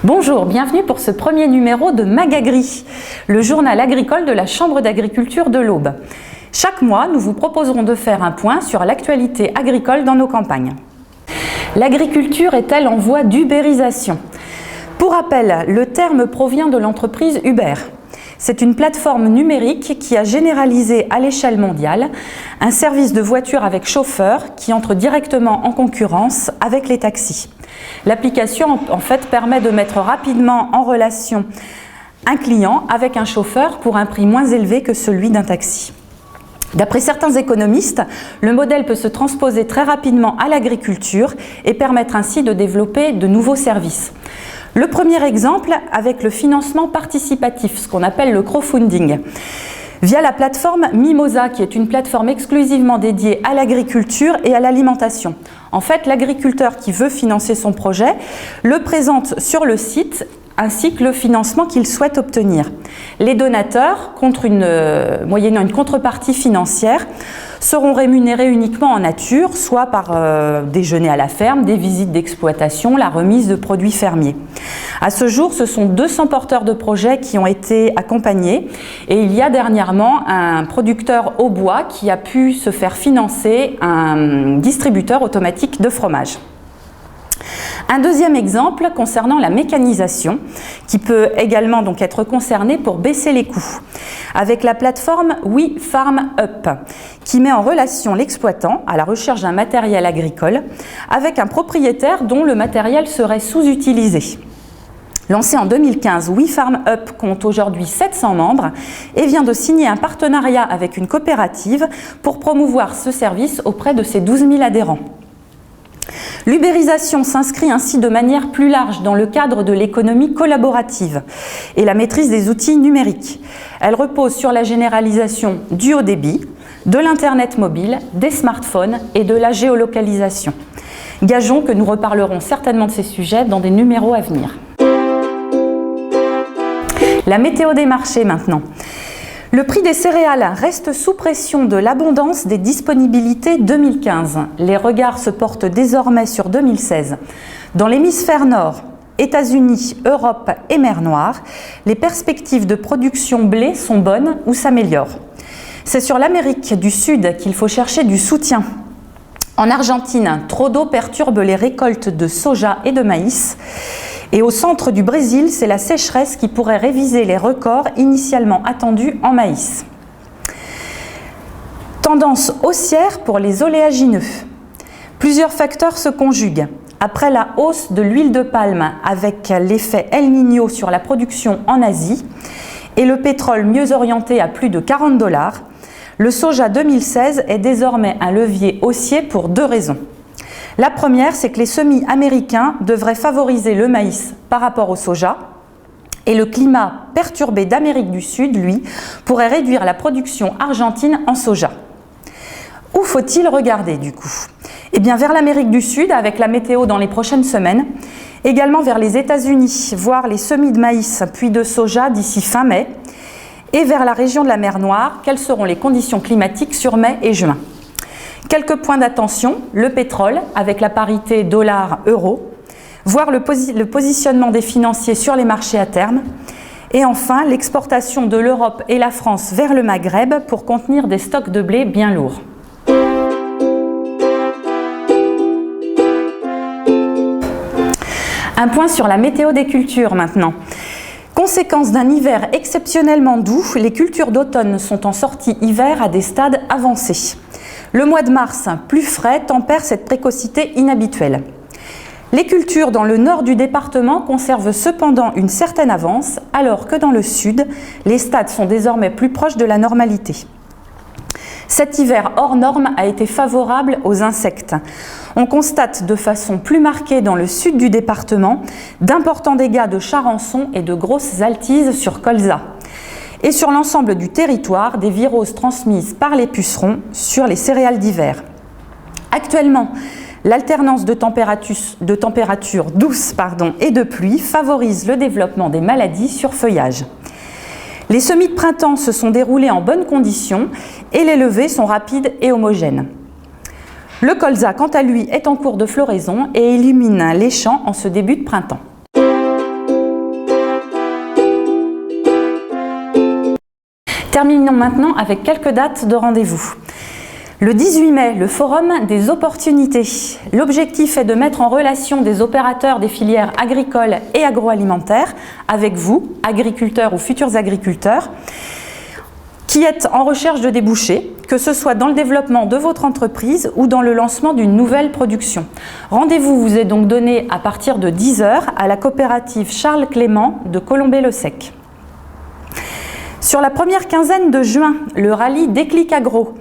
Bonjour, bienvenue pour ce premier numéro de Magagri, le journal agricole de la Chambre d'agriculture de l'Aube. Chaque mois, nous vous proposerons de faire un point sur l'actualité agricole dans nos campagnes. L'agriculture est-elle en voie d'ubérisation? Pour rappel, le terme provient de l'entreprise Uber. C'est une plateforme numérique qui a généralisé à l'échelle mondiale un service de voiture avec chauffeur qui entre directement en concurrence avec les taxis. L'application en fait permet de mettre rapidement en relation un client avec un chauffeur pour un prix moins élevé que celui d'un taxi. D'après certains économistes, le modèle peut se transposer très rapidement à l'agriculture et permettre ainsi de développer de nouveaux services. Le premier exemple avec le financement participatif, ce qu'on appelle le crowdfunding, via la plateforme Mimosa, qui est une plateforme exclusivement dédiée à l'agriculture et à l'alimentation. En fait, l'agriculteur qui veut financer son projet le présente sur le site ainsi que le financement qu'il souhaite obtenir. Les donateurs, moyennant une contrepartie financière, seront rémunérés uniquement en nature, soit par déjeuner à la ferme, des visites d'exploitation, la remise de produits fermiers. À ce jour, ce sont 200 porteurs de projets qui ont été accompagnés et il y a dernièrement un producteur au bois qui a pu se faire financer un distributeur automatique de fromage. Un deuxième exemple concernant la mécanisation, qui peut également donc être concernée pour baisser les coûts, avec la plateforme WeFarmUp, qui met en relation l'exploitant à la recherche d'un matériel agricole avec un propriétaire dont le matériel serait sous-utilisé. Lancé en 2015, WeFarmUp compte aujourd'hui 700 membres et vient de signer un partenariat avec une coopérative pour promouvoir ce service auprès de ses 12 000 adhérents. L'ubérisation s'inscrit ainsi de manière plus large dans le cadre de l'économie collaborative et la maîtrise des outils numériques. Elle repose sur la généralisation du haut débit, de l'Internet mobile, des smartphones et de la géolocalisation. Gageons que nous reparlerons certainement de ces sujets dans des numéros à venir. La météo des marchés maintenant. Le prix des céréales reste sous pression de l'abondance des disponibilités 2015. Les regards se portent désormais sur 2016. Dans l'hémisphère nord, États-Unis, Europe et mer Noire, les perspectives de production blé sont bonnes ou s'améliorent. C'est sur l'Amérique du Sud qu'il faut chercher du soutien. En Argentine, trop d'eau perturbe les récoltes de soja et de maïs. Et au centre du Brésil, c'est la sécheresse qui pourrait réviser les records initialement attendus en maïs. Tendance haussière pour les oléagineux. Plusieurs facteurs se conjuguent. Après la hausse de l'huile de palme avec l'effet El Niño sur la production en Asie et le pétrole mieux orienté à plus de 40 $, le soja 2016 est désormais un levier haussier pour deux raisons. La première, c'est que les semis américains devraient favoriser le maïs par rapport au soja et le climat perturbé d'Amérique du Sud, lui, pourrait réduire la production argentine en soja. Où faut-il regarder du coup? Eh bien vers l'Amérique du Sud avec la météo dans les prochaines semaines, également vers les États-Unis, voir les semis de maïs puis de soja d'ici fin mai, et vers la région de la mer Noire, quelles seront les conditions climatiques sur mai et juin. Quelques points d'attention, le pétrole avec la parité dollar-euro, voir le positionnement des financiers sur les marchés à terme et enfin l'exportation de l'Europe et la France vers le Maghreb pour contenir des stocks de blé bien lourds. Un point sur la météo des cultures maintenant. Conséquence d'un hiver exceptionnellement doux, les cultures d'automne sont en sortie hiver à des stades avancés. Le mois de mars, plus frais, tempère cette précocité inhabituelle. Les cultures dans le nord du département conservent cependant une certaine avance, alors que dans le sud, les stades sont désormais plus proches de la normalité. Cet hiver hors norme a été favorable aux insectes. On constate de façon plus marquée dans le sud du département d'importants dégâts de charançons et de grosses altises sur colza. Et sur l'ensemble du territoire, des viroses transmises par les pucerons sur les céréales d'hiver. Actuellement, l'alternance de températures douces et de pluie favorise le développement des maladies sur feuillage. Les semis de printemps se sont déroulés en bonnes conditions et les levées sont rapides et homogènes. Le colza, quant à lui, est en cours de floraison et illumine les champs en ce début de printemps. Terminons maintenant avec quelques dates de rendez-vous. Le 18 mai, le forum des opportunités. L'objectif est de mettre en relation des opérateurs des filières agricoles et agroalimentaires avec vous, agriculteurs ou futurs agriculteurs, qui êtes en recherche de débouchés, que ce soit dans le développement de votre entreprise ou dans le lancement d'une nouvelle production. Rendez-vous vous est donc donné à partir de 10 h à la coopérative Charles Clément de Colombey-le-Sec. Sur la première quinzaine de juin, le rallye Déclic Agro.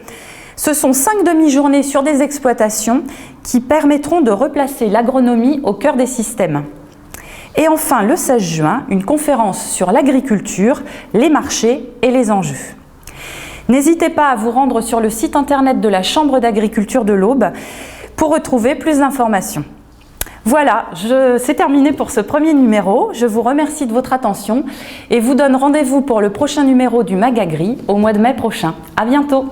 Ce sont 5 demi-journées sur des exploitations qui permettront de replacer l'agronomie au cœur des systèmes. Et enfin, le 16 juin, une conférence sur l'agriculture, les marchés et les enjeux. N'hésitez pas à vous rendre sur le site internet de la Chambre d'agriculture de l'Aube pour retrouver plus d'informations. Voilà, c'est terminé pour ce premier numéro. Je vous remercie de votre attention et vous donne rendez-vous pour le prochain numéro du Mag Agri au mois de mai prochain. À bientôt!